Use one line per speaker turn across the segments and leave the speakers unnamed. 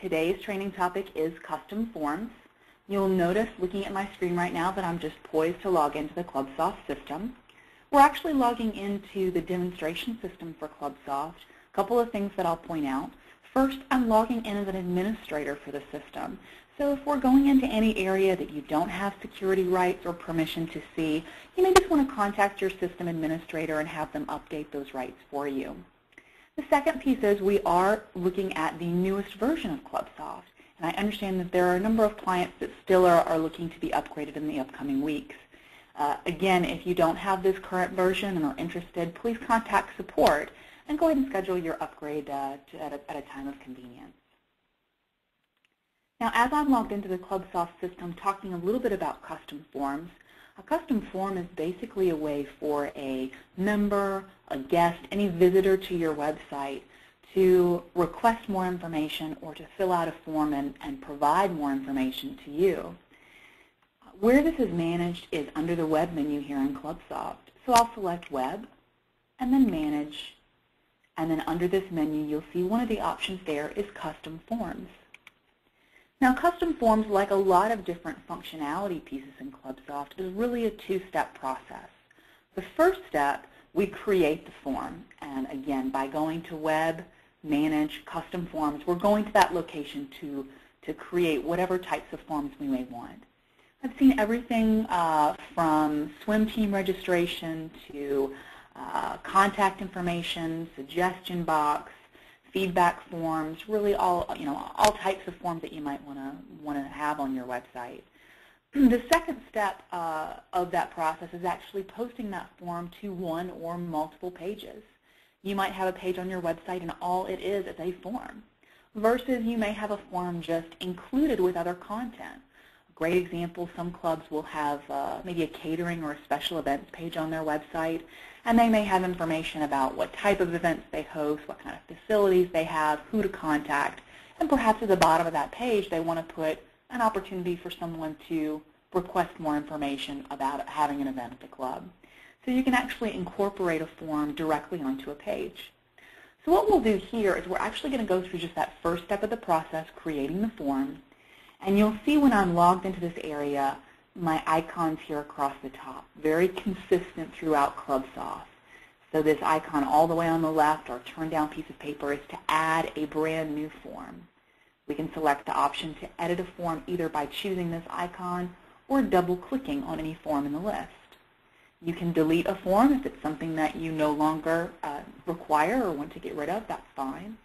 Today's training topic is custom forms. You'll notice looking at my screen right now that I'm just poised to log into the ClubSoft system. We're actually logging into the demonstration system for ClubSoft. A couple of things that I'll point out. First, I'm logging in as an administrator for the system. So if we're going into any area that you don't have security rights or permission to see, you may just want to contact your system administrator and have them update those rights for you. The second piece is we are looking at the newest version of ClubSoft. And I understand that there are a number of clients that still are looking to be upgraded in the upcoming weeks. Again, if you don't have this current version and are interested, please contact support and go ahead and schedule your upgrade at a time of convenience. Now, as I'm logged into the ClubSoft system, talking a little bit about custom forms, a custom form is basically a way for a member, a guest, any visitor to your website to request more information or to fill out a form and provide more information to you. Where this is managed is under the Web menu here in ClubSoft. So I'll select Web and then Manage. And then under this menu, you'll see one of the options there is Custom Forms. Now, Custom Forms, like a lot of different functionality pieces in ClubSoft, is really a two-step process. The first step, we create the form. And again, by going to Web, Manage, Custom Forms, we're going to that location to create whatever types of forms we may want. I've seen everything from swim team registration to contact information, suggestion box, feedback forms, really all types of forms that you might want to have on your website. The second step of that process is actually posting that form to one or multiple pages. You might have a page on your website and all it is a form, versus you may have a form just included with other content. Great example, some clubs will have maybe a catering or a special events page on their website, and they may have information about what type of events they host, what kind of facilities they have, who to contact, and perhaps at the bottom of that page they want to put an opportunity for someone to request more information about having an event at the club. So you can actually incorporate a form directly onto a page. So what we'll do here is we're actually going to go through just that first step of the process, creating the form. And you'll see when I'm logged into this area, my icons here across the top, very consistent throughout ClubSoft. So this icon all the way on the left, our turn down piece of paper, is to add a brand new form. We can select the option to edit a form either by choosing this icon or double clicking on any form in the list. You can delete a form if it's something that you no longer require or want to get rid of, that's fine.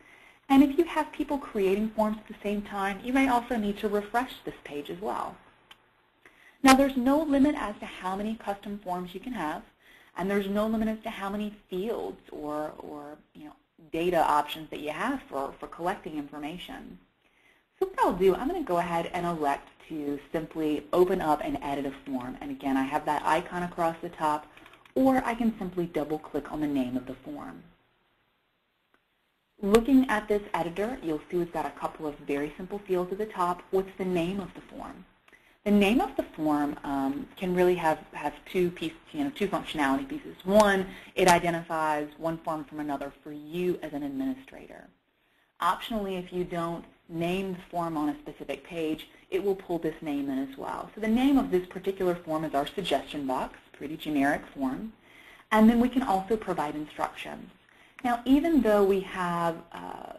And if you have people creating forms at the same time, you may also need to refresh this page as well. Now, there's no limit as to how many custom forms you can have, and there's no limit as to how many fields or data options that you have for collecting information. So what I'll do, I'm going to go ahead and elect to simply open up and edit a form. And again, I have that icon across the top, or I can simply double click on the name of the form. Looking at this editor, you'll see we've got a couple of very simple fields at the top. What's the name of the form? The name of the form can really have two pieces, two functionality pieces. One, it identifies one form from another for you as an administrator. Optionally, if you don't name the form on a specific page, it will pull this name in as well. So the name of this particular form is our suggestion box, pretty generic form. And then we can also provide instructions. Now, even though we have,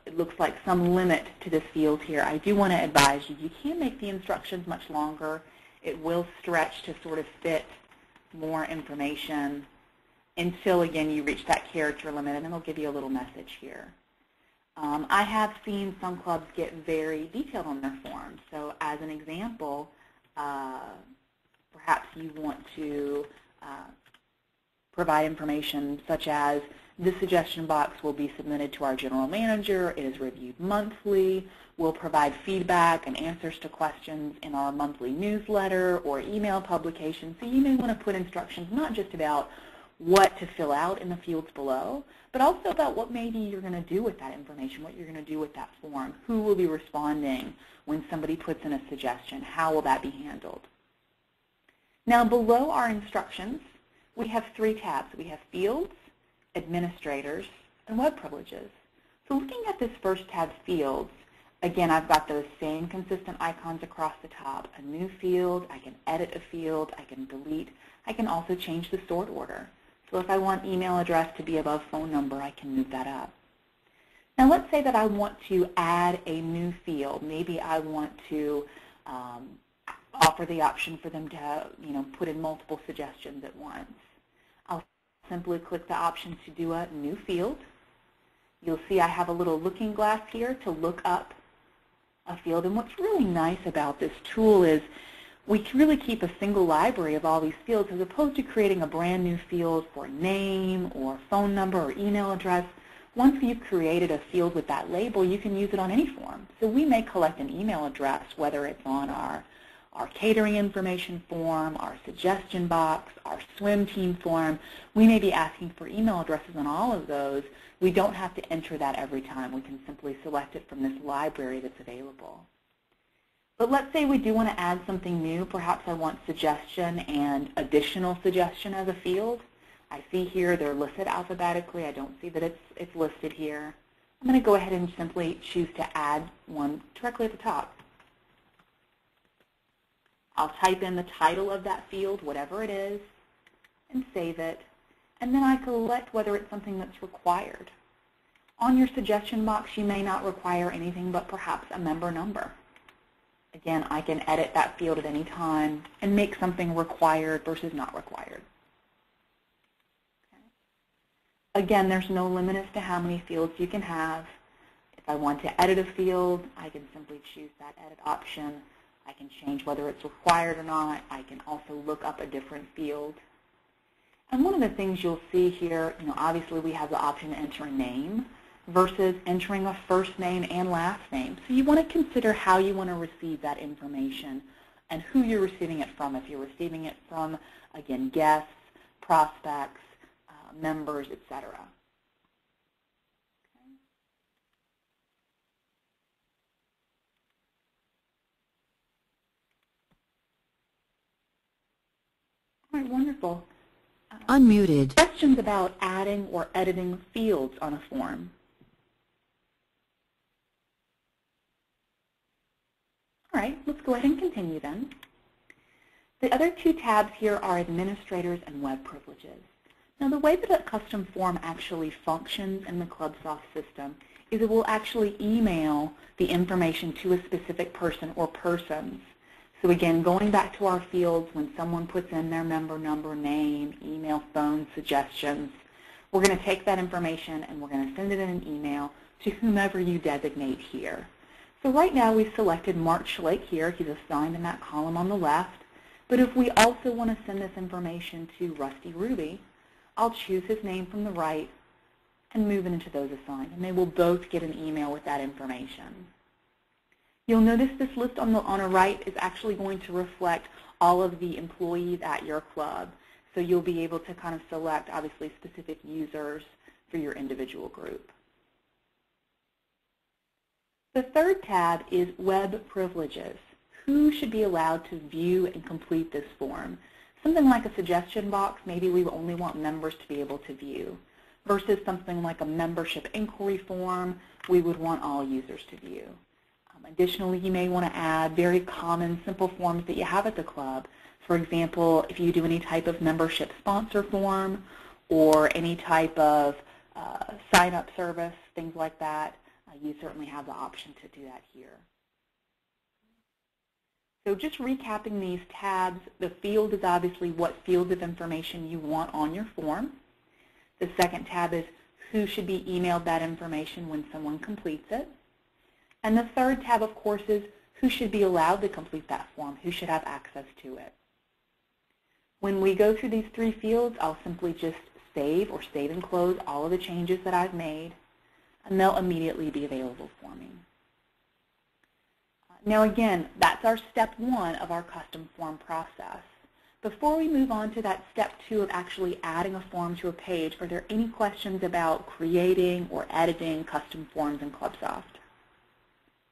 it looks like some limit to this field here, I do want to advise you, you can make the instructions much longer. It will stretch to sort of fit more information until, again, you reach that character limit, and it'll give you a little message here. I have seen some clubs get very detailed on their forms. So as an example, perhaps you want to provide information such as this suggestion box will be submitted to our general manager. It is reviewed monthly. We'll provide feedback and answers to questions in our monthly newsletter or email publication. So you may want to put instructions not just about what to fill out in the fields below, but also about what maybe you're going to do with that information, what you're going to do with that form, who will be responding when somebody puts in a suggestion, how will that be handled. Now, below our instructions, we have three tabs. We have fields, administrators, and web privileges. So looking at this first tab, fields, Again, I've got those same consistent icons across the top. A new field, I can edit a field, I can delete, I can also change the sort order. So if I want email address to be above phone number, I can move that up. Now let's say that I want to add a new field. Maybe I want to offer the option for them to put in multiple suggestions at once. I'll simply click the option to do a new field. You'll see I have a little looking glass here to look up a field. And what's really nice about this tool is we can really keep a single library of all these fields as opposed to creating a brand new field for name or phone number or email address. Once you've created a field with that label, you can use it on any form. So we may collect an email address, whether it's on our catering information form, our suggestion box, our swim team form. We may be asking for email addresses on all of those. We don't have to enter that every time. We can simply select it from this library that's available. But let's say we do want to add something new. Perhaps I want suggestion and additional suggestion as a field. I see here they're listed alphabetically. I don't see that it's listed here. I'm going to go ahead and simply choose to add one directly at the top. I'll type in the title of that field, whatever it is, and save it. And then I select whether it's something that's required. On your suggestion box, you may not require anything but perhaps a member number. Again, I can edit that field at any time and make something required versus not required. Okay. Again, there's no limit as to how many fields you can have. If I want to edit a field, I can simply choose that edit option. I can change whether it's required or not. I can also look up a different field. And one of the things you'll see here, obviously we have the option to enter a name versus entering a first name and last name. So you want to consider how you want to receive that information and who you're receiving it from. If you're receiving it from, again, guests, prospects, members, etc. All right, wonderful.
Unmuted.
Questions about adding or editing fields on a form? All right, let's go ahead and continue then. The other two tabs here are administrators and web privileges. Now the way that a custom form actually functions in the ClubSoft system is it will actually email the information to a specific person or persons. So again, going back to our fields, when someone puts in their member number, name, email, phone, suggestions, we're going to take that information and we're going to send it in an email to whomever you designate here. So right now we've selected Mark Schlake here. He's assigned in that column on the left. But if we also want to send this information to Rusty Ruby, I'll choose his name from the right and move it into those assigned. And they will both get an email with that information. You'll notice this list on the right is actually going to reflect all of the employees at your club. So you'll be able to kind of select, obviously, specific users for your individual group. The third tab is Web Privileges. Who should be allowed to view and complete this form? Something like a suggestion box, maybe we only want members to be able to view, versus something like a membership inquiry form, we would want all users to view. Additionally, you may want to add very common, simple forms that you have at the club. For example, if you do any type of membership sponsor form or any type of sign-up service, things like that, you certainly have the option to do that here. So just recapping these tabs, the field is obviously what fields of information you want on your form. The second tab is who should be emailed that information when someone completes it. And the third tab, of course, is who should be allowed to complete that form, who should have access to it. When we go through these three fields, I'll simply just save or save and close all of the changes that I've made, and they'll immediately be available for me. Now again, that's our step one of our custom form process. Before we move on to that step two of actually adding a form to a page, are there any questions about creating or editing custom forms in ClubSoft?